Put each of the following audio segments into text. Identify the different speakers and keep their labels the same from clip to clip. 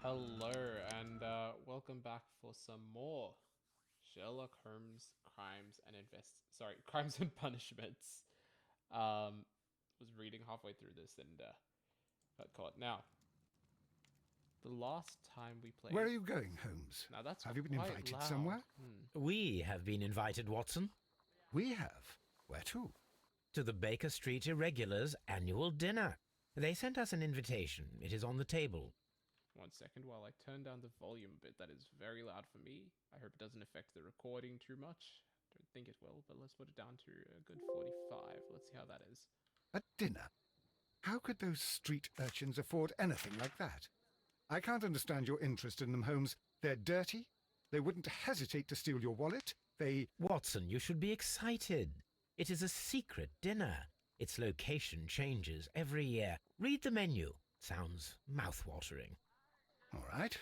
Speaker 1: Hello and welcome back for some more Sherlock Holmes crimes and punishments. Was reading halfway through this and got caught. Now, the last time we
Speaker 2: Where are
Speaker 1: played.
Speaker 2: you going, Holmes?
Speaker 1: Now that's
Speaker 2: Have you been
Speaker 1: quite
Speaker 2: invited
Speaker 1: loud.
Speaker 2: somewhere?
Speaker 3: We have been invited, Watson,
Speaker 2: We have. Where to?
Speaker 3: to the Baker Street Irregulars' annual dinner. They sent us an invitation. It is on the table.
Speaker 1: 1 second while I turn down the volume a bit. That is very loud for me. I hope it doesn't affect the recording too much. Don't think it will, but let's put it down to a good 45. Let's see how that is.
Speaker 2: A dinner? How could those street urchins afford anything like that? I can't understand your interest in them, Holmes. They're dirty. They wouldn't hesitate to steal your wallet.
Speaker 3: Watson, you should be excited. It is a secret dinner. Its location changes every year. Read the menu. Sounds mouth-watering.
Speaker 2: All right.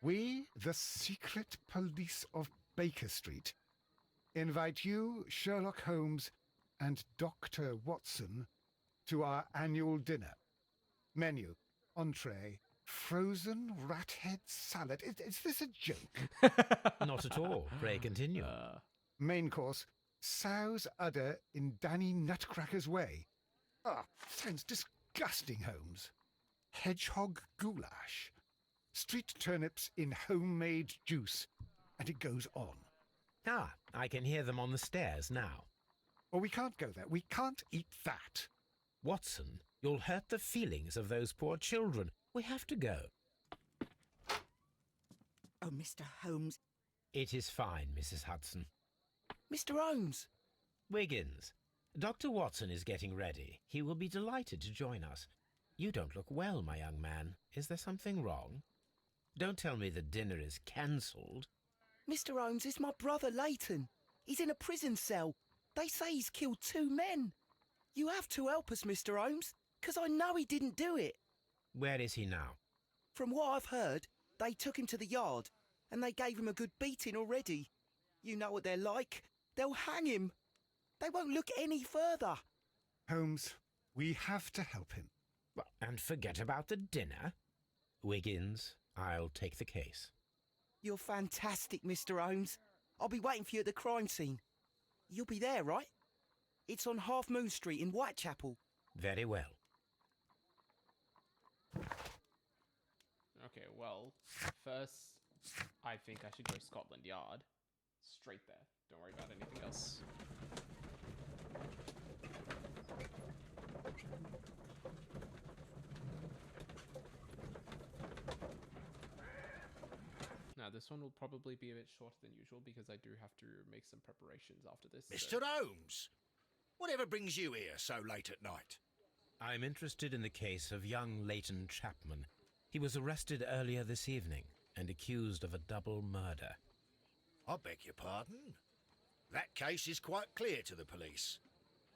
Speaker 2: We, the secret police of Baker Street, invite you, Sherlock Holmes, and Dr. Watson to our annual dinner. Menu, entree, frozen rat head salad. Is this a joke?
Speaker 3: Not at all. Pray continue.
Speaker 2: Main course, sow's udder in Danny Nutcracker's way. Sounds disgusting, Holmes. Hedgehog goulash. Street turnips in homemade juice. And it goes on.
Speaker 3: I can hear them on the stairs now.
Speaker 2: Oh, we can't go there. We can't eat that.
Speaker 3: Watson, you'll hurt the feelings of those poor children. We have to go.
Speaker 4: Oh, Mr. Holmes.
Speaker 3: It is fine, Mrs. Hudson.
Speaker 4: Mr. Holmes!
Speaker 3: Wiggins, Dr. Watson is getting ready. He will be delighted to join us. You don't look well, my young man. Is there something wrong? Don't tell me the dinner is cancelled.
Speaker 4: Mr. Holmes is my brother Leighton. He's in a prison cell. They say he's killed 2 men. You have to help us, Mr. Holmes, 'cause I know he didn't do it.
Speaker 3: Where is he now?
Speaker 4: From what I've heard, they took him to the yard, and they gave him a good beating already. You know what they're like. They'll hang him. They won't look any further.
Speaker 2: Holmes, we have to help him.
Speaker 3: And forget about the dinner? Wiggins, I'll take the case.
Speaker 4: You're fantastic, Mr. Holmes. I'll be waiting for you at the crime scene. You'll be there, right? It's on Half Moon Street in Whitechapel.
Speaker 3: Very well.
Speaker 1: Okay, well, first, I think I should go Scotland Yard. Straight there. Don't worry about anything else. Now, this one will probably be a bit shorter than usual because I do have to make some preparations after this.
Speaker 5: Mr. Holmes, whatever brings you here so late at night?
Speaker 3: I'm interested in the case of young Leighton Chapman. He was arrested earlier this evening and accused of a double murder.
Speaker 5: I beg your pardon? That case is quite clear to the police.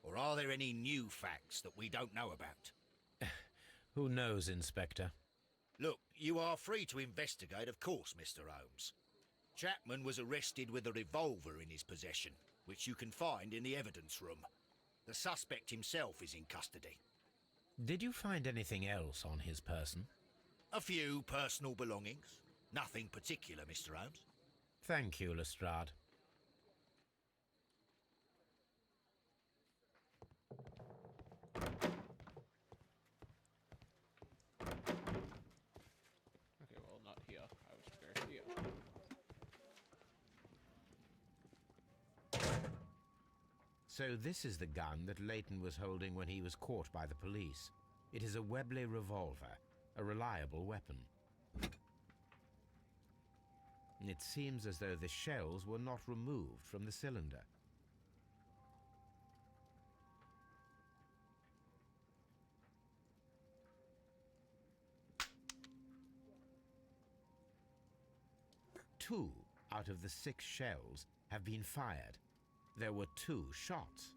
Speaker 5: Or are there any new facts that we don't know about?
Speaker 3: Who knows, Inspector?
Speaker 5: Look, you are free to investigate, of course, Mr. Holmes. Chapman was arrested with a revolver in his possession, which you can find in the evidence room. The suspect himself is in custody.
Speaker 3: Did you find anything else on his person?
Speaker 5: A few personal belongings. Nothing particular, Mr. Holmes.
Speaker 3: Thank you, Lestrade.
Speaker 1: Okay, well, not here. I should go here.
Speaker 3: So this is the gun that Leighton was holding when he was caught by the police. It is a Webley revolver, a reliable weapon. It seems as though the shells were not removed from the cylinder. Two out of the 6 shells have been fired. There were 2 shots.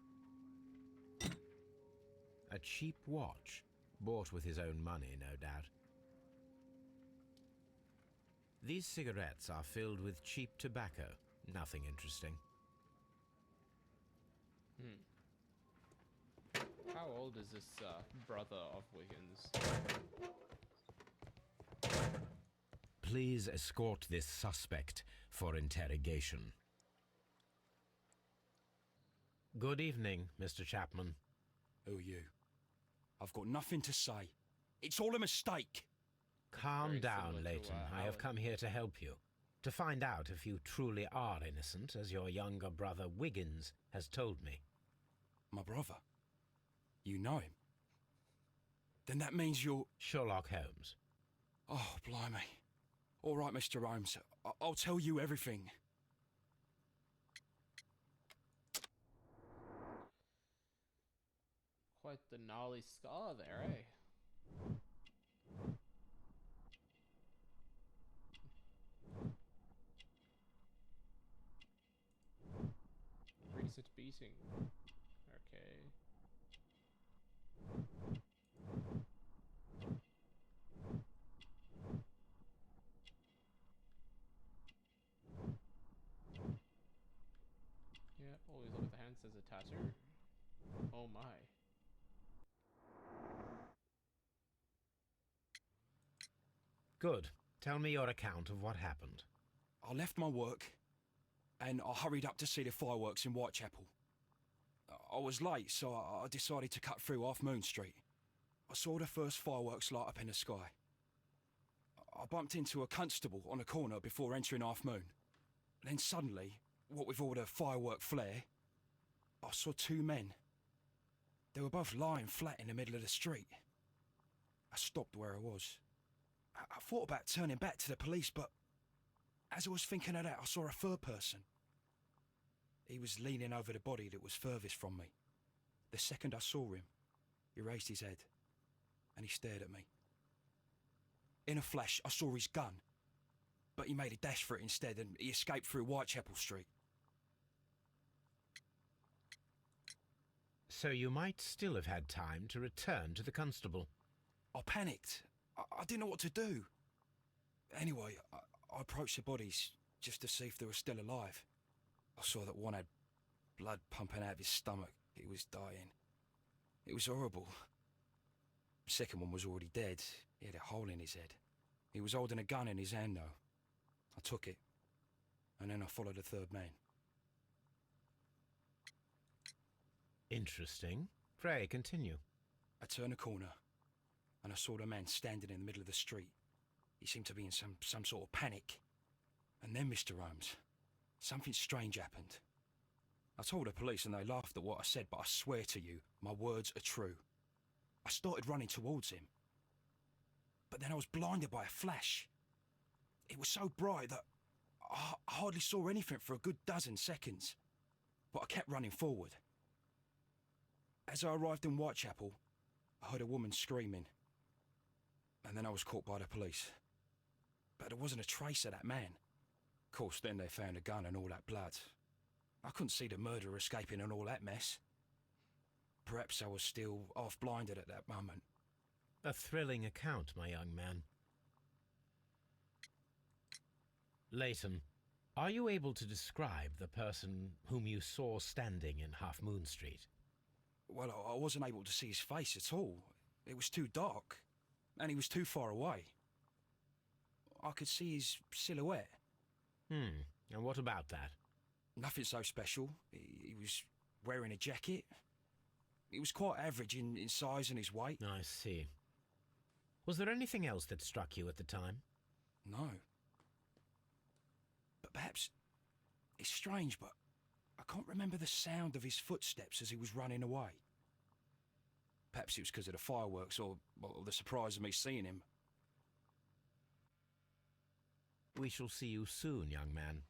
Speaker 3: A cheap watch, bought with his own money, no doubt. These cigarettes are filled with cheap tobacco. Nothing interesting.
Speaker 1: How old is this brother of Wiggins?
Speaker 3: please escort this suspect for interrogation? Good evening, Mr. Chapman.
Speaker 6: Who are you? I've got nothing to say. It's all a mistake.
Speaker 3: Calm
Speaker 1: Very
Speaker 3: down,
Speaker 1: similar to,
Speaker 3: Leighton. I have
Speaker 1: Alan.
Speaker 3: come here to help you. To find out if you truly are innocent, as your younger brother Wiggins has told me.
Speaker 6: My brother? You know him? Then that means you're...
Speaker 3: Sherlock Holmes.
Speaker 6: Oh, blimey. All right, Mr. Holmes. I'll tell you everything.
Speaker 1: Quite the gnarly scar there, eh? Recent beating. Okay. Yeah, always look at the hand, says a tattoo. Oh my.
Speaker 3: Good. Tell me your account of what happened.
Speaker 6: I left my work and I hurried up to see the fireworks in Whitechapel. I was late, so I decided to cut through Half Moon Street. I saw the first fireworks light up in the sky. I bumped into a constable on a corner before entering Half Moon. Then suddenly, what with all the firework flare, I saw two men. They were both lying flat in the middle of the street. I stopped where I was. I thought about turning back to the police, but as I was thinking of that, I saw a third person. He was leaning over the body that was furthest from me. The second I saw him, he raised his head and he stared at me. In a flash, I saw his gun, but he made a dash for it instead and he escaped through Whitechapel Street.
Speaker 3: So you might still have had time to return to the constable.
Speaker 6: I panicked. I didn't know what to do. Anyway, I approached the bodies just to see if they were still alive. I saw that one had blood pumping out of his stomach. He was dying. It was horrible. The second one was already dead. He had a hole in his head. He was holding a gun in his hand, though. I took it, and then I followed the third man.
Speaker 3: Interesting. Pray, continue.
Speaker 6: I turned a corner, and I saw the man standing in the middle of the street. He seemed to be in some sort of panic. And then, Mr. Holmes, something strange happened. I told the police and they laughed at what I said, but I swear to you, my words are true. I started running towards him. But then I was blinded by a flash. It was so bright that I hardly saw anything for a good dozen seconds. But I kept running forward. As I arrived in Whitechapel, I heard a woman screaming. And then I was caught by the police. But there wasn't a trace of that man. Of course, then they found a gun and all that blood. I couldn't see the murderer escaping and all that mess. Perhaps I was still half-blinded at that moment.
Speaker 3: A thrilling account, my young man. Leighton, are you able to describe the person whom you saw standing in Half Moon Street?
Speaker 6: Well, I wasn't able to see his face at all. It was too dark, and he was too far away. I could see his silhouette.
Speaker 3: And what about that?
Speaker 6: Nothing so special. He was wearing a jacket. He was quite average in size and his weight.
Speaker 3: I see. Was there anything else that struck you at the time?
Speaker 6: No. But perhaps it's strange, but I can't remember the sound of his footsteps as he was running away. Perhaps it was because of the fireworks or the surprise of me seeing him.
Speaker 3: We shall see you soon, young man.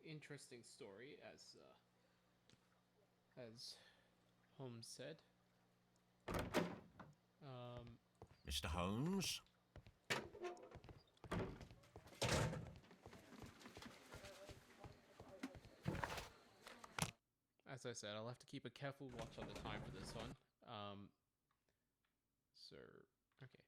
Speaker 1: Interesting story, as Holmes said.
Speaker 5: Mr. Holmes?
Speaker 1: As I said, I'll have to keep a careful watch on the time for this one. So, okay.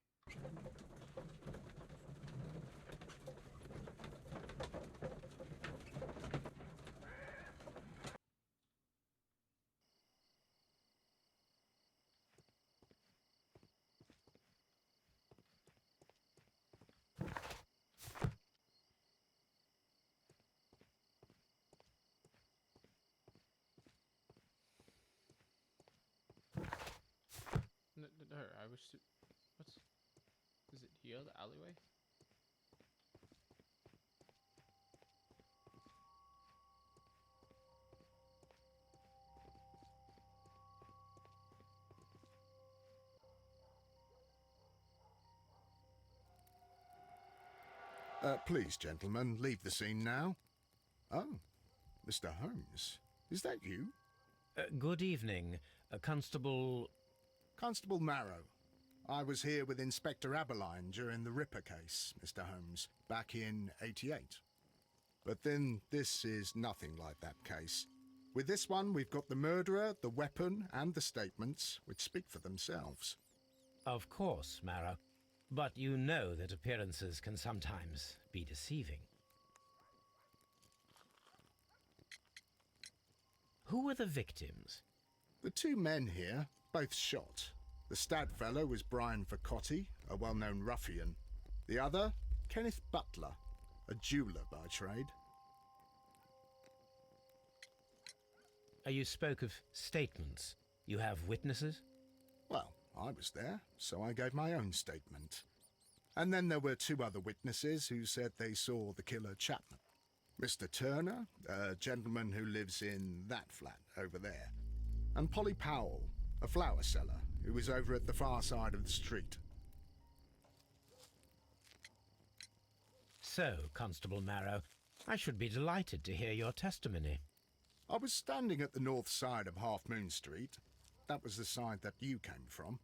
Speaker 1: wish to... What? Is it here, the alleyway?
Speaker 7: Please, gentlemen, leave the scene now. Oh, Mr. Holmes, is that you?
Speaker 3: Good evening, Constable...
Speaker 7: Constable Marrow. I was here with Inspector Aberline during the Ripper case, Mr. Holmes, back in '88. But then this is nothing like that case. With this one, we've got the murderer, the weapon, and the statements, which speak for themselves.
Speaker 3: Of course, Marrow. But you know that appearances can sometimes be deceiving. Who were the victims?
Speaker 7: The two men here, both shot. The stab fellow was Brian Vercotti, a well-known ruffian. The other, Kenneth Butler, a jeweller by trade.
Speaker 3: You spoke of statements. You have witnesses?
Speaker 7: Well, I was there, so I gave my own statement. And then there were two other witnesses who said they saw the killer Chapman. Mr. Turner, a gentleman who lives in that flat over there. And Polly Powell, a flower seller, who was over at the far side of the street.
Speaker 3: So, Constable Marrow, I should be delighted to hear your testimony.
Speaker 7: I was standing at the north side of Half Moon Street. That was the side that you came from.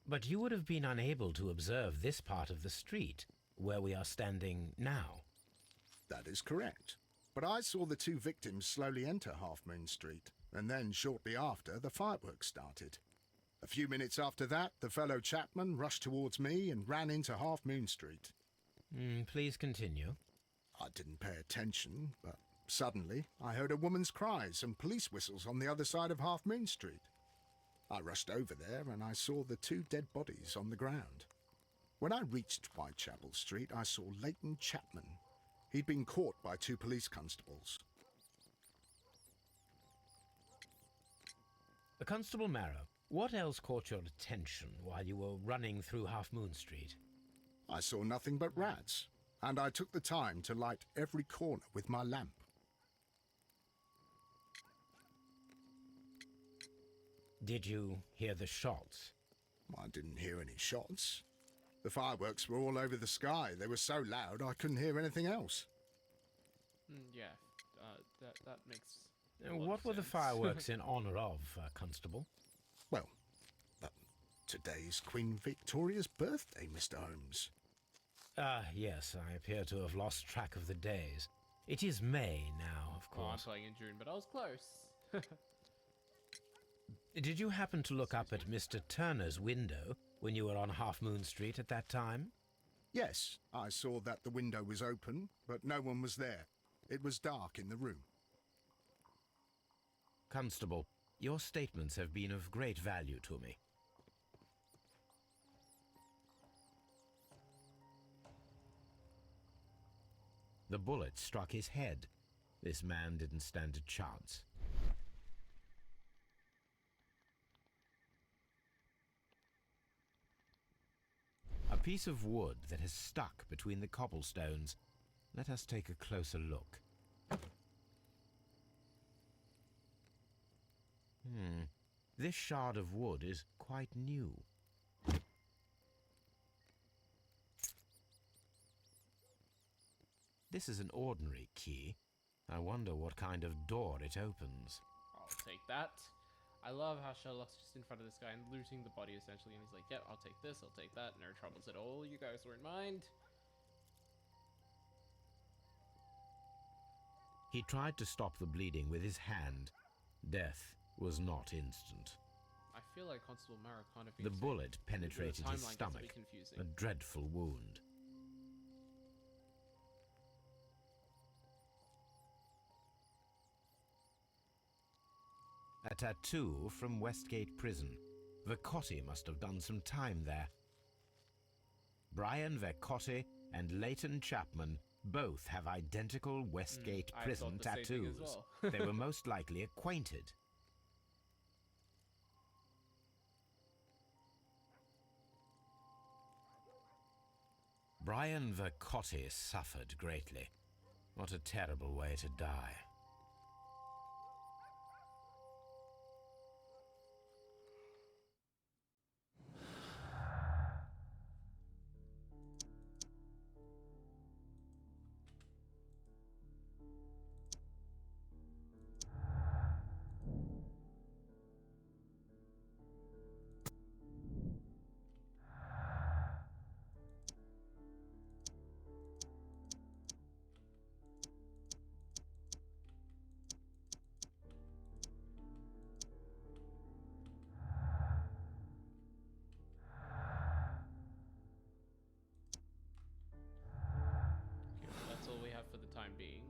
Speaker 3: But you would have been unable to observe this part of the street, where we are standing now.
Speaker 7: That is correct. But I saw the two victims slowly enter Half Moon Street, and then shortly after, the fireworks started. A few minutes after that, the fellow Chapman rushed towards me and ran into Half Moon Street.
Speaker 3: Please continue.
Speaker 7: I didn't pay attention, but suddenly I heard a woman's cries and police whistles on the other side of Half Moon Street. I rushed over there and I saw the two dead bodies on the ground. When I reached Whitechapel Street, I saw Leighton Chapman. He'd been caught by two police constables.
Speaker 3: Constable Marrow, what else caught your attention while you were running through Half Moon Street?
Speaker 7: I saw nothing but rats, and I took the time to light every corner with my lamp.
Speaker 3: Did you hear the shots?
Speaker 7: I didn't hear any shots. The fireworks were all over the sky. They were so loud I couldn't hear anything else.
Speaker 1: Yeah, that makes a lot
Speaker 3: What
Speaker 1: of
Speaker 3: were the
Speaker 1: sense.
Speaker 3: fireworks in honor of, Constable?
Speaker 7: Well, today's Queen Victoria's birthday, Mr. Holmes.
Speaker 3: Yes, I appear to have lost track of the days. It is May now, of
Speaker 1: Oh, I'm
Speaker 3: course.
Speaker 1: playing in June, but I was close.
Speaker 3: Did you happen to look up at Mr. Turner's window when you were on Half Moon Street at that time?
Speaker 7: Yes, I saw that the window was open, but no one was there. It was dark in the room.
Speaker 3: Constable, your statements have been of great value to me. The bullet struck his head. This man didn't stand a chance. A piece of wood that has stuck between the cobblestones. Let us take a closer look. This shard of wood is quite new. This is an ordinary key. I wonder what kind of door it opens.
Speaker 1: I'll take that. I love how Sherlock's just in front of this guy and looting the body essentially, and he's like, "Yep, I'll take this, I'll take that, no troubles at all. You guys were in mind."
Speaker 3: He tried to stop the bleeding with his hand. Death was not instant.
Speaker 1: I feel like Constable Marrow can't have been
Speaker 3: The
Speaker 1: saying-
Speaker 3: bullet
Speaker 1: the
Speaker 3: penetrated his
Speaker 1: timeline gets a bit
Speaker 3: stomach,
Speaker 1: confusing.
Speaker 3: a dreadful wound. A tattoo from Westgate Prison. Vercotti must have done some time there. Brian Vercotti and Leighton Chapman both have identical Westgate
Speaker 1: I
Speaker 3: Prison
Speaker 1: thought the same thing as
Speaker 3: tattoos.
Speaker 1: well.
Speaker 3: They were most likely acquainted. Brian Vercotti suffered greatly. What a terrible way to die.
Speaker 1: Okay, well, that's all we have for the time being.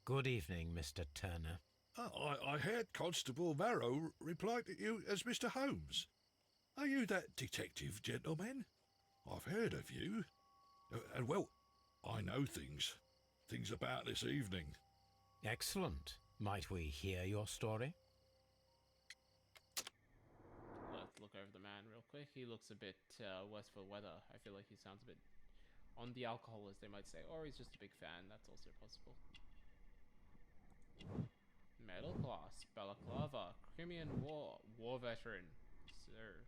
Speaker 3: Good evening, Mr. Turner.
Speaker 8: I heard Constable Marrow reply to you as Mr. Holmes. Are you that detective, gentleman? I've heard of you. And, well, I know things about this evening.
Speaker 3: Excellent. Might we hear your story?
Speaker 1: Let's look over the man real quick. He looks a bit worse for weather. I feel like he sounds a bit on the alcohol, as they might say, or he's just a big fan. That's also possible. Middle class, balaclava, Crimean war veteran, sir.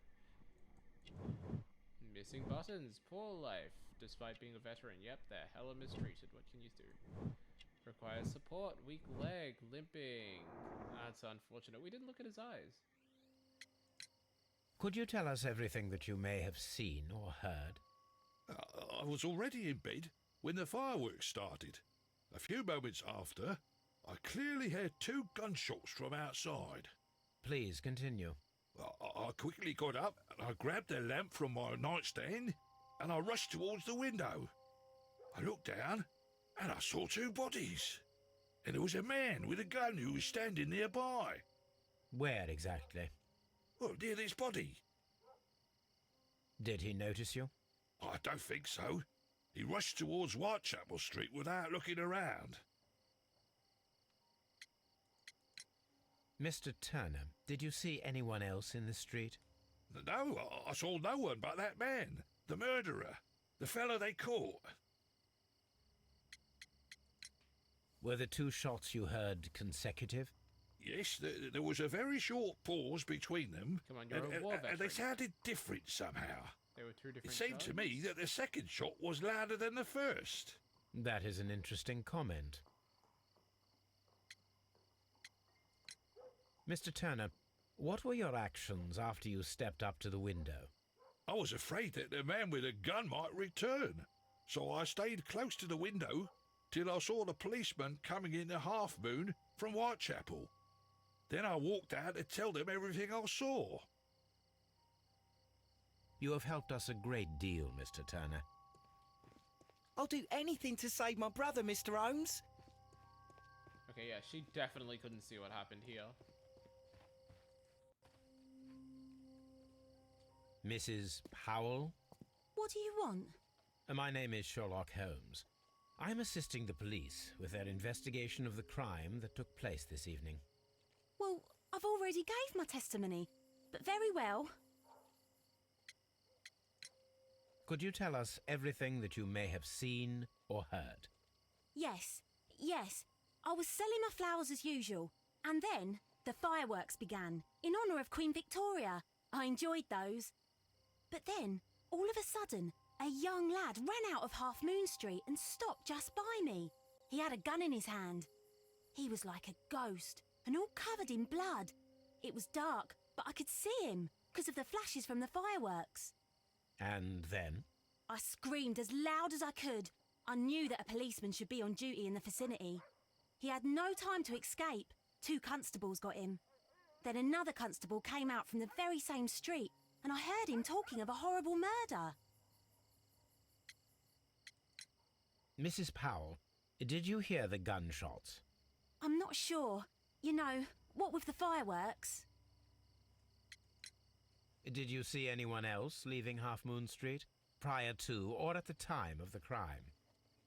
Speaker 1: Missing buttons, poor life, despite being a veteran. Yep, they're hella mistreated. What can you do? Requires support, weak leg, limping. That's unfortunate. We didn't look at his eyes.
Speaker 3: Could you tell us everything that you may have seen or heard?
Speaker 8: I was already in bed when the fireworks started. A few moments after, I clearly heard 2 gunshots from outside.
Speaker 3: Please continue.
Speaker 8: I quickly got up and I grabbed the lamp from my nightstand and I rushed towards the window. I looked down and I saw 2 bodies. And there was a man with a gun who was standing nearby.
Speaker 3: Where exactly?
Speaker 8: Well, near this body.
Speaker 3: Did he notice you?
Speaker 8: I don't think so. He rushed towards Whitechapel Street without looking around.
Speaker 3: Mr. Turner, did you see anyone else in the street?
Speaker 8: No, I saw no one but that man, the murderer, the fellow they caught.
Speaker 3: Were the 2 shots you heard consecutive?
Speaker 8: Yes, there was a very short pause between them.
Speaker 1: Come on, you're a war veteran.
Speaker 8: And they sounded different somehow.
Speaker 1: There were 2 different
Speaker 8: It seemed to me that the second shot was louder than the first.
Speaker 3: That is an interesting comment. Mr. Turner, what were your actions after you stepped up to the window?
Speaker 8: I was afraid that the man with a gun might return, so I stayed close to the window till I saw the policeman coming in the Half Moon from Whitechapel. Then I walked out to tell them everything I saw.
Speaker 3: You have helped us a great deal, Mr. Turner.
Speaker 4: I'll do anything to save my brother, Mr. Holmes.
Speaker 1: Okay, yeah, she definitely couldn't see what happened here.
Speaker 3: Mrs. Powell?
Speaker 9: What do you want?
Speaker 3: My name is Sherlock Holmes. I'm assisting the police with their investigation of the crime that took place this evening.
Speaker 9: Well, I've already gave my testimony, but very well.
Speaker 3: Could you tell us everything that you may have seen or heard?
Speaker 9: Yes. I was selling my flowers as usual, and then the fireworks began, in honour of Queen Victoria. I enjoyed those. But then, all of a sudden, a young lad ran out of Half Moon Street and stopped just by me. He had a gun in his hand. He was like a ghost, and all covered in blood. It was dark, but I could see him, because of the flashes from the fireworks.
Speaker 3: And then?
Speaker 9: I screamed as loud as I could. I knew that a policeman should be on duty in the vicinity. He had no time to escape. 2 constables got him. Then another constable came out from the very same street, and I heard him talking of a horrible murder.
Speaker 3: Mrs. Powell, did you hear the gunshots?
Speaker 9: I'm not sure. You know, what with the fireworks?
Speaker 3: Did you see anyone else leaving Half Moon Street, prior to or at the time of the crime?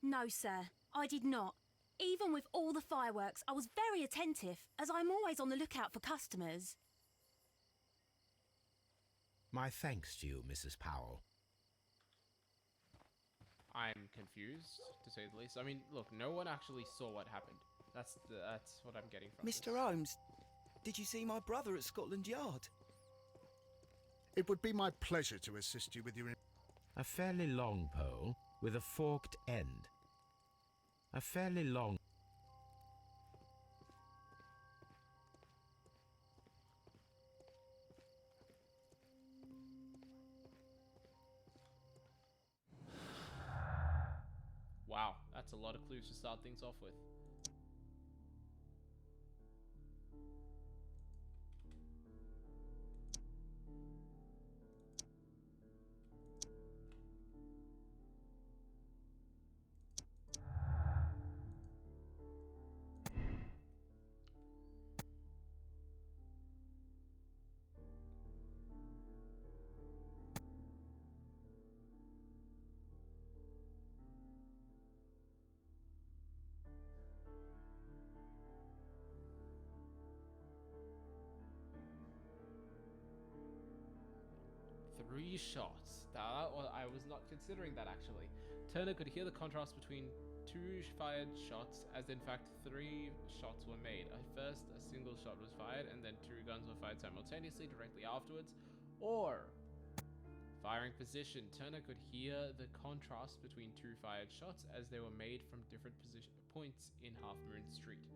Speaker 9: No, sir, I did not. Even with all the fireworks, I was very attentive, as I'm always on the lookout for customers.
Speaker 3: My thanks to you, Mrs. Powell.
Speaker 1: I'm confused, to say the least. I mean, look, no one actually saw what happened. That's what I'm getting from
Speaker 4: Mr.
Speaker 1: this.
Speaker 4: Holmes, did you see my brother at Scotland Yard?
Speaker 7: It would be my pleasure to assist you with your...
Speaker 3: A fairly long pole with a forked end. A fairly long...
Speaker 1: Wow, that's a lot of clues to start things off with. Three shots. I was not considering that, actually. Turner could hear the contrast between two fired shots, as in fact 3 shots were made. At first, a single shot was fired, and then 2 guns were fired simultaneously directly afterwards. Or, firing position. Turner could hear the contrast between 2 fired shots as they were made from different points in Half Moon Street.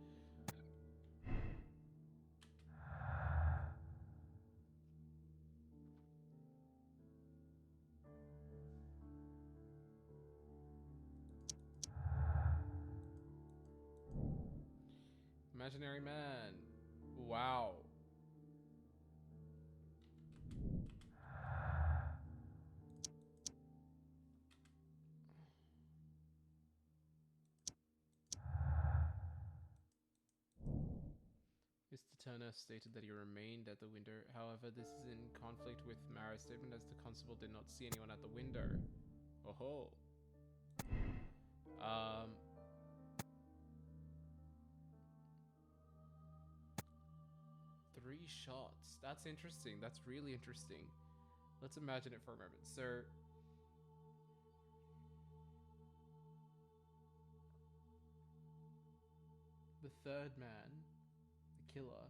Speaker 1: Imaginary man. Wow. Mr. Turner stated that he remained at the window. However, this is in conflict with Mara's statement, as the constable did not see anyone at the window. Oh-ho. 3 shots. That's interesting. That's really interesting. Let's imagine it for a moment. So, the third man, the killer,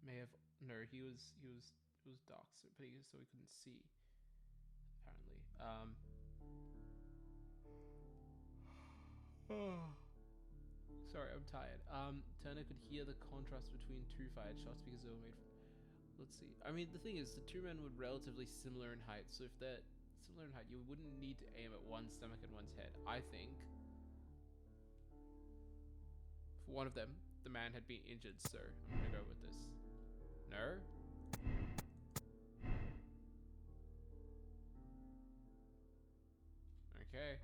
Speaker 1: may have he was dark, so he couldn't see. Apparently, sorry, I'm tired. Turner could hear the contrast between 2 fired shots because they were made from... Let's see. I mean, the thing is, the 2 men were relatively similar in height, so if they're similar in height, you wouldn't need to aim at one's stomach and one's head. I think, for one of them, the man had been injured, so I'm gonna go with this. No? Okay.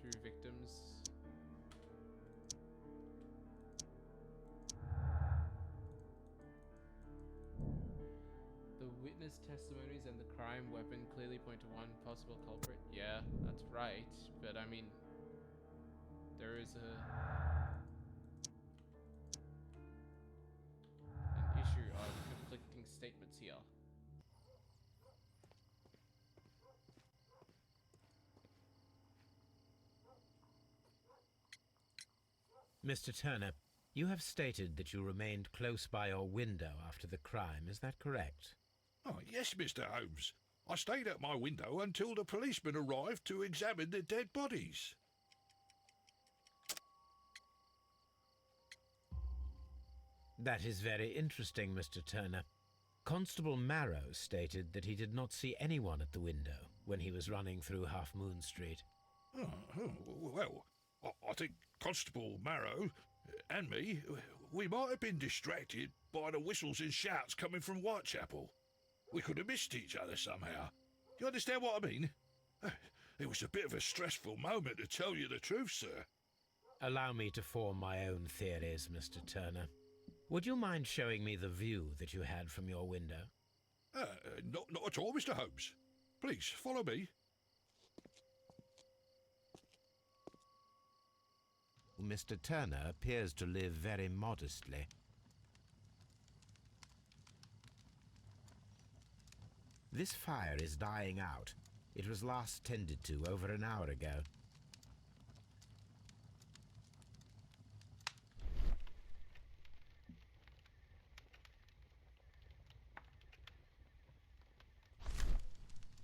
Speaker 1: 2 victims. The witness testimonies and the crime weapon clearly point to one possible culprit. Yeah, that's right. But I mean, there is an issue of conflicting statements here.
Speaker 3: Mr. Turner, you have stated that you remained close by your window after the crime. Is that correct?
Speaker 8: Oh, yes, Mr. Holmes. I stayed at my window until the policeman arrived to examine the dead bodies.
Speaker 3: That is very interesting, Mr. Turner. Constable Marrow stated that he did not see anyone at the window when he was running through Half Moon Street.
Speaker 8: Well, I think Constable Marrow and me, we might have been distracted by the whistles and shouts coming from Whitechapel. We could have missed each other somehow. Do you understand what I mean? It was a bit of a stressful moment, to tell you the truth, sir.
Speaker 3: Allow me to form my own theories, Mr. Turner. Would you mind showing me the view that you had from your window?
Speaker 8: Not at all, Mr. Holmes. Please, follow me.
Speaker 3: Mr. Turner appears to live very modestly. This fire is dying out. It was last tended to over an hour ago.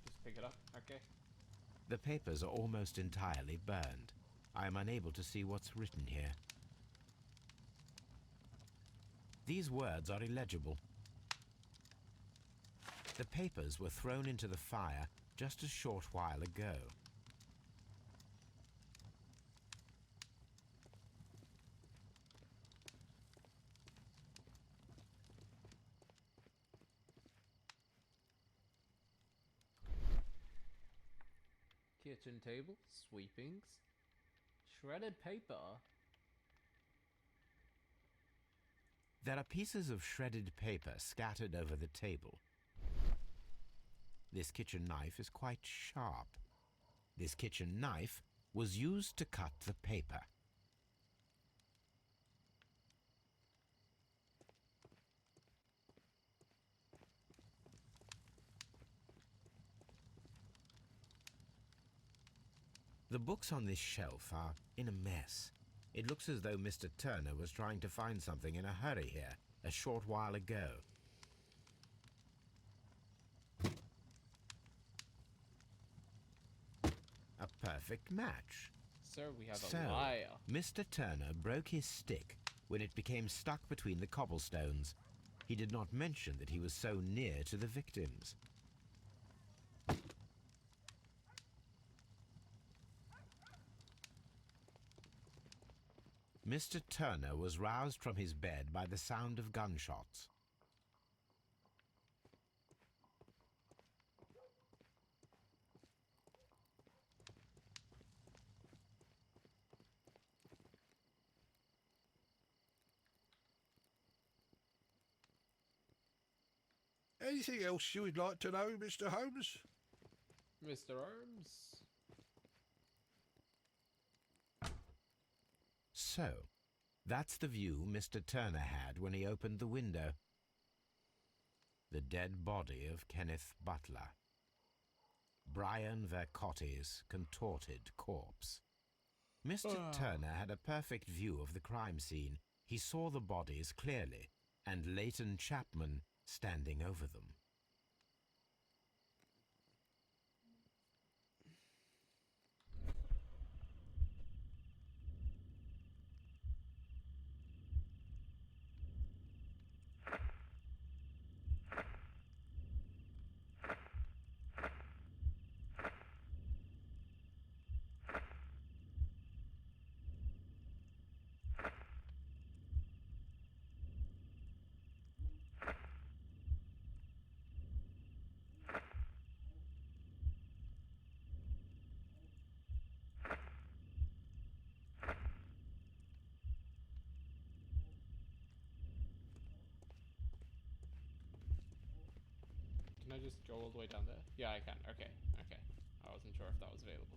Speaker 1: Just pick it up, okay.
Speaker 3: The papers are almost entirely burned. I am unable to see what's written here. These words are illegible. The papers were thrown into the fire just a short while ago.
Speaker 1: Kitchen table, sweepings, shredded paper.
Speaker 3: There are pieces of shredded paper scattered over the table. This kitchen knife is quite sharp. This kitchen knife was used to cut the paper. The books on this shelf are in a mess. It looks as though Mr. Turner was trying to find something in a hurry here a short while ago. A perfect match.
Speaker 1: Sir, we have
Speaker 3: So,
Speaker 1: a liar.
Speaker 3: Mr. Turner broke his stick when it became stuck between the cobblestones. He did not mention that he was so near to the victims. Mr. Turner was roused from his bed by the sound of gunshots.
Speaker 8: Anything else you would like to know, Mr. Holmes?
Speaker 1: Mr. Holmes?
Speaker 3: So, that's the view Mr. Turner had when he opened the window. The dead body of Kenneth Butler. Brian Vercotti's contorted corpse. Mr. Turner had a perfect view of the crime scene. He saw the bodies clearly, and Leighton Chapman standing over them.
Speaker 1: Can I just go all the way down there? Yeah, I can. Okay, okay. I wasn't sure if that was available.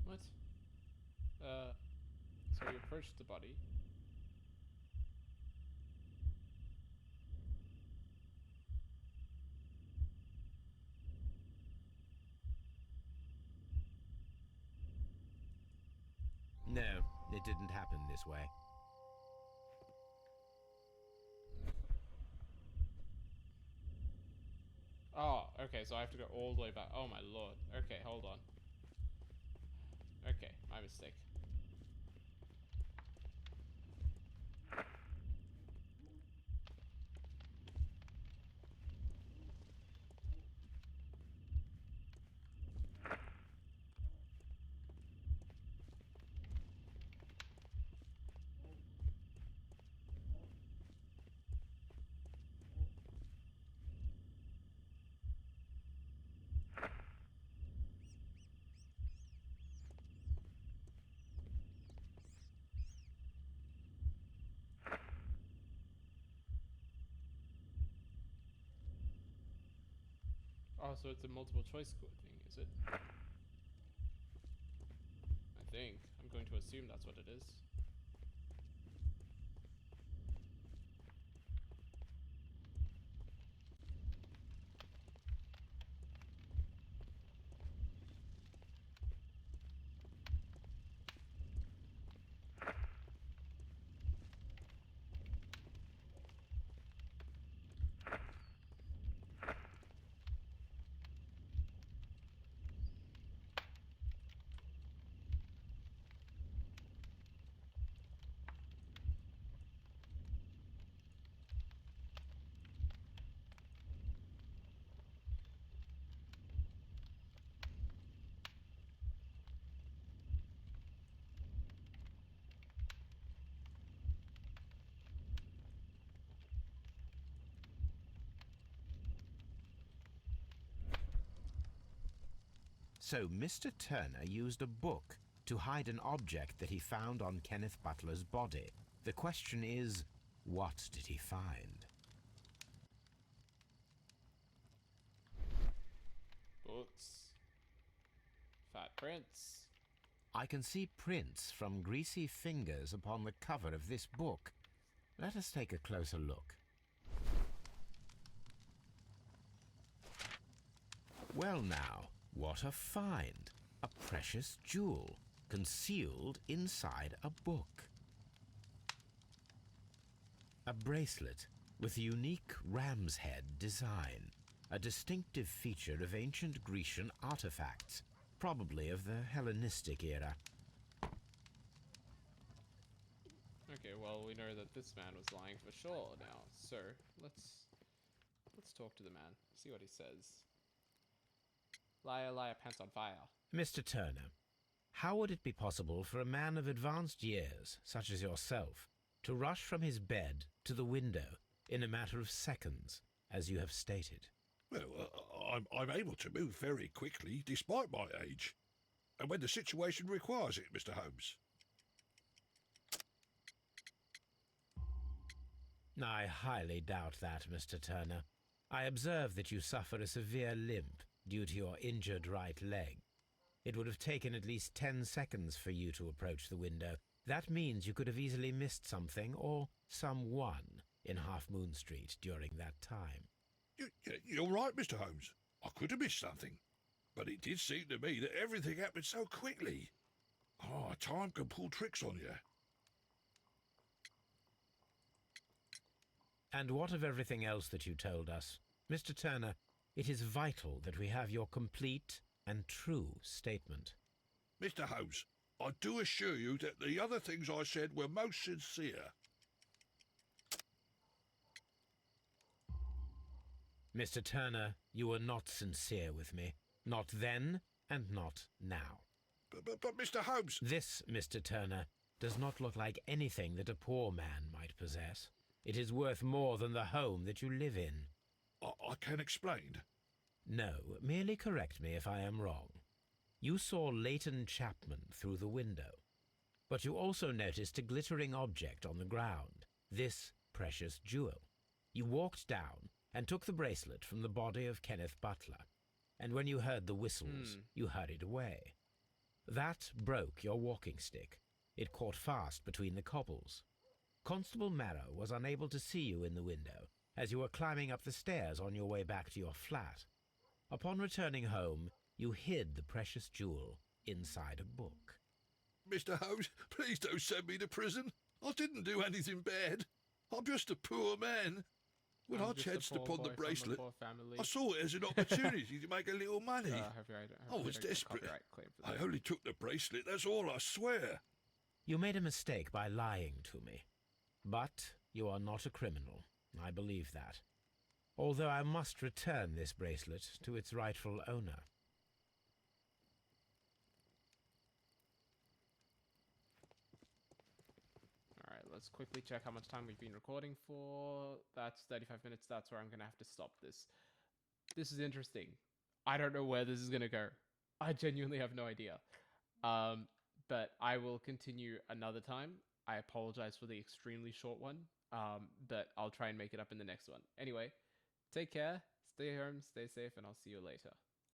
Speaker 1: What? So we approached the body.
Speaker 3: No, it didn't happen this way.
Speaker 1: Oh, okay, so I have to go all the way back. Oh my lord. Okay, hold on. Okay, my mistake. Oh, so it's a multiple choice thing, is it? I think. I'm going to assume that's what it is.
Speaker 3: So Mr. Turner used a book to hide an object that he found on Kenneth Butler's body. The question is, what did he find?
Speaker 1: Books. Fat prints.
Speaker 3: I can see prints from greasy fingers upon the cover of this book. Let us take a closer look. Well now, what a find! A precious jewel, concealed inside a book. A bracelet with a unique ram's head design, a distinctive feature of ancient Grecian artifacts, probably of the Hellenistic era.
Speaker 1: Okay, well, we know that this man was lying for sure now, so let's talk to the man, see what he says. Liar, liar, pants on fire.
Speaker 3: Mr. Turner, how would it be possible for a man of advanced years, such as yourself, to rush from his bed to the window in a matter of seconds, as you have stated?
Speaker 8: Well, I'm able to move very quickly, despite my age. And when the situation requires it, Mr. Holmes.
Speaker 3: I highly doubt that, Mr. Turner. I observe that you suffer a severe limp due to your injured right leg. It would have taken at least 10 seconds for you to approach the window. That means you could have easily missed something or someone in Half Moon Street during that time.
Speaker 8: You're right, Mr. Holmes. I could have missed something. But it did seem to me that everything happened so quickly. Oh, time can pull tricks on you.
Speaker 3: And what of everything else that you told us? Mr. Turner, it is vital that we have your complete and true statement.
Speaker 8: Mr. Holmes, I do assure you that the other things I said were most sincere.
Speaker 3: Mr. Turner, you were not sincere with me. Not then and not now.
Speaker 8: But Mr. Holmes...
Speaker 3: This, Mr. Turner, does not look like anything that a poor man might possess. It is worth more than the home that you live in.
Speaker 8: I can explain.
Speaker 3: No, merely correct me if I am wrong. You saw Leighton Chapman through the window, but you also noticed a glittering object on the ground, this precious jewel. You walked down and took the bracelet from the body of Kenneth Butler, and when you heard the whistles, you hurried away. That broke your walking stick. It caught fast between the cobbles. Constable Marrow was unable to see you in the window as you were climbing up the stairs on your way back to your flat. Upon returning home, you hid the precious jewel inside a book.
Speaker 8: Mr. Holmes, please don't send me to prison. I didn't do anything bad. I'm just a poor man. When I chanced upon the bracelet, I saw it as an opportunity to make a little money. I was desperate. I only took the bracelet, that's all, I swear.
Speaker 3: You made a mistake by lying to me. But you are not a criminal. I believe that. Although I must return this bracelet to its rightful owner.
Speaker 1: Alright, let's quickly check how much time we've been recording for. That's 35 minutes. That's where I'm going to have to stop this. This is interesting. I don't know where this is going to go. I genuinely have no idea. But I will continue another time. I apologize for the extremely short one. But I'll try and make it up in the next one. Anyway, take care. Stay home, stay safe, and I'll see you later.